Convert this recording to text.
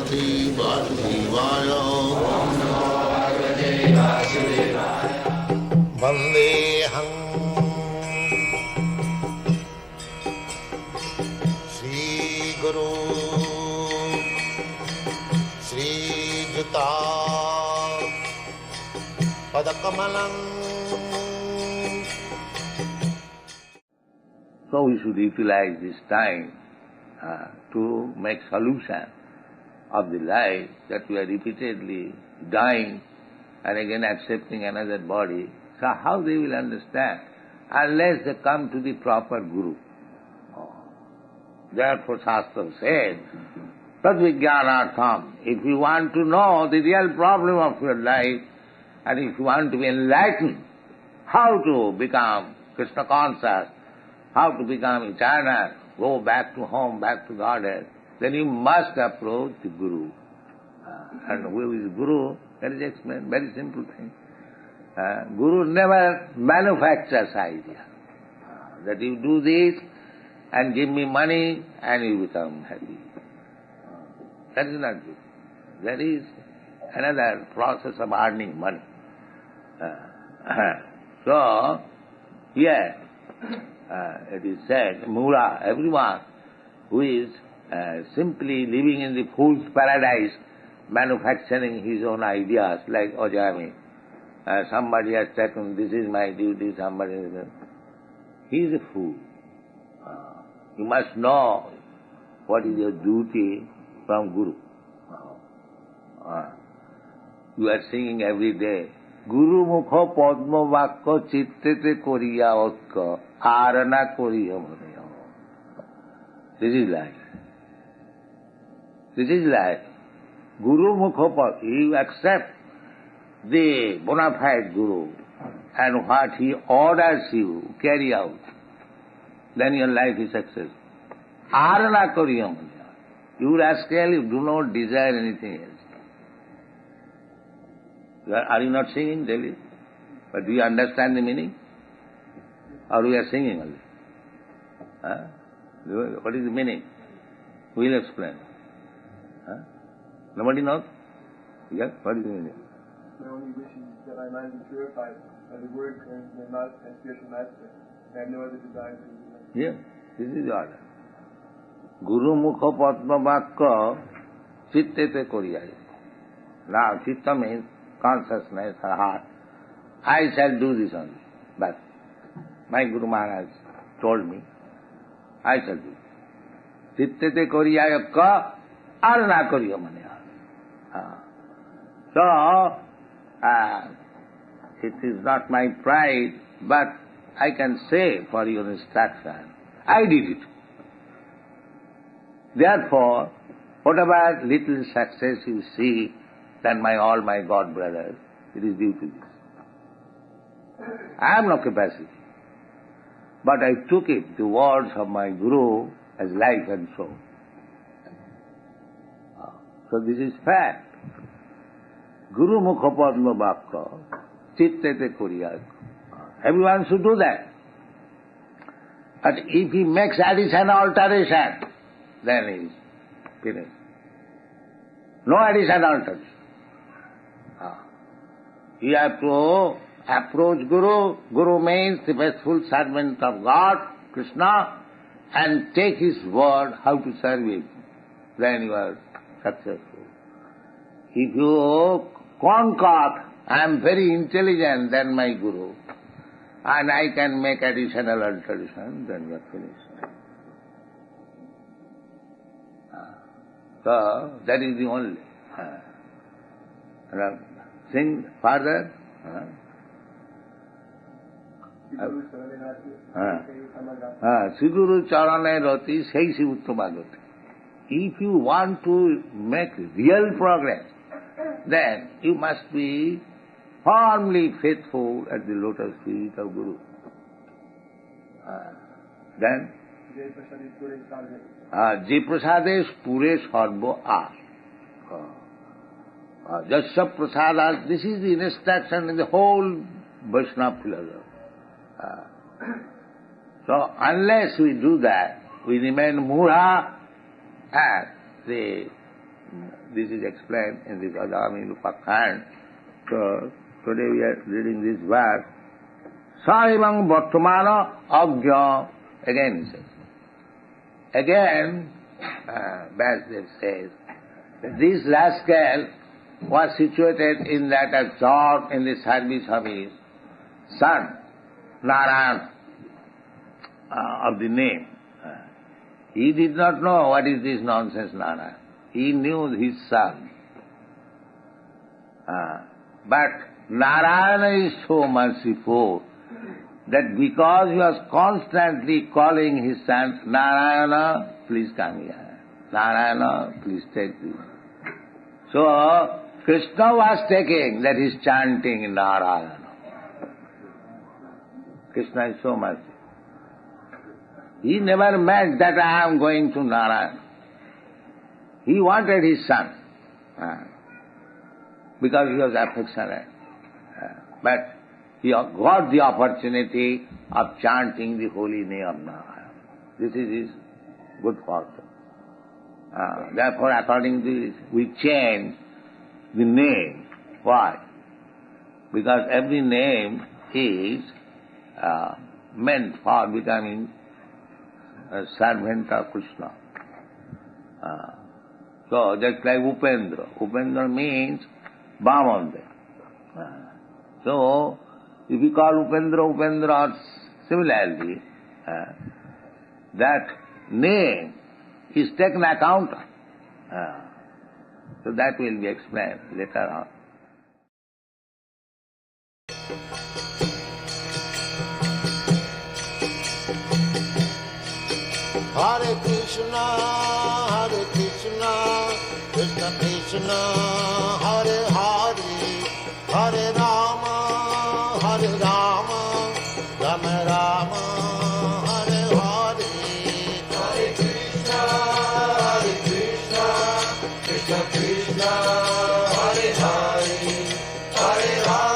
Vasudevaya. Vandeham Shri Guru Shri Juta Padakamalam. So we should utilize this time to make solution of the life that we are repeatedly dying and again accepting another body. So how they will understand unless they come to the proper Guru? Therefore Shastra said, Tadvijnanartham, if you want to know the real problem of your life and if you want to be enlightened, how to become Krishna conscious, how to become eternal, go back to home, back to Godhead, then you must approach the Guru. And who is Guru? That is explained, very simple thing. Guru never manufactures idea. That you do this and give me money and you become happy. That is not good. That is another process of earning money. So, here, it is said, Mura, everyone who is simply living in the fool's paradise, manufacturing his own ideas, like Ojami. Somebody has taken, this is my duty, somebody is... He is a fool. You must know what is your duty from Guru. You are singing every day, Guru Mukho Padma Vakko Chittete Koriya Okka Arana Koriya Manayo. This is life. This is life. Guru Mukho Padma, you accept the bona fide Guru and what he orders you, carry out, then your life is successful. Arana Koriya Manayo. You rascal, you do not desire anything else. Are you not singing daily? But do you understand the meaning? Or we are singing only? What is the meaning? We will explain. Nobody knows? Yes? What is the meaning? My only wish is that I might be purified by the word and the mouth and spiritual master. I have no other desire to do. Yes, this is the order. Guru Mukha Padma Vakka Chittete Koriyai. Now, Chitta means consciousness or heart. I shall do this only. But my Guru Maharaj told me, I shall do. Chittete Koriyaya Ka Arana Koriya Manya. So, it is not my pride, but I can say for your instruction, I did it. Therefore, whatever little success you see, then all my God brothers, it is due to this. I have no capacity. But I took it, the words of my Guru, as life and soul. So this is fact. Guru Mukha Padma Vakka Chittete Koriya. Everyone should do that. But if he makes addition alteration, then he is finished. No addition alteration. You have to approach Guru. Guru means the faithful servant of God, Krishna, and take his word how to serve him. Then you are successful. If you concoct, I am very intelligent than my Guru, and I can make additional alteration, then you are finished. So, that is the only. Sing further. Siguru Charane Rati Seisi Uttamagati. If you want to make real progress, then you must be firmly faithful at the lotus feet of Guru. Then Je Prasadesh Pure Sarva As. Jasya Prasadas, this is the instruction in the whole Vaishnava philosophy. So unless we do that, we remain mura and the This is explained in this Ajami Upakhand. So today we are reading this verse. Saivang Bhattamana Agya. Again he says. Again, Vasudev says, that this rascal was situated in that absorbed in the service of his son, Narayan, of the name. He did not know what is this nonsense Narayan. He knew his son. But Narayana is so merciful that because he was constantly calling his son, Narayana, please come here. Narayana, please take this. So, Krishna was taking, that is chanting Narayana. Krishna is so merciful. He never meant that I am going to Narayana. He wanted his son, because he was affectionate. But he got the opportunity of chanting the holy name of Narayana. This is his good fortune. Therefore, according to this, we change the name. Why? Because every name is meant for becoming a servant of Krishna. So, just like Upendra. Upendra means Bhamande. So, if we call Upendra, or similarly, that name is taken account of. So that will be explained later on. Hare Krishna, Krishna Krishna, Hare Hare, Hare Rama, Rama Rama, Hare Hare. Hare Krishna, Krishna Krishna, Hare Hare, Hare Rama.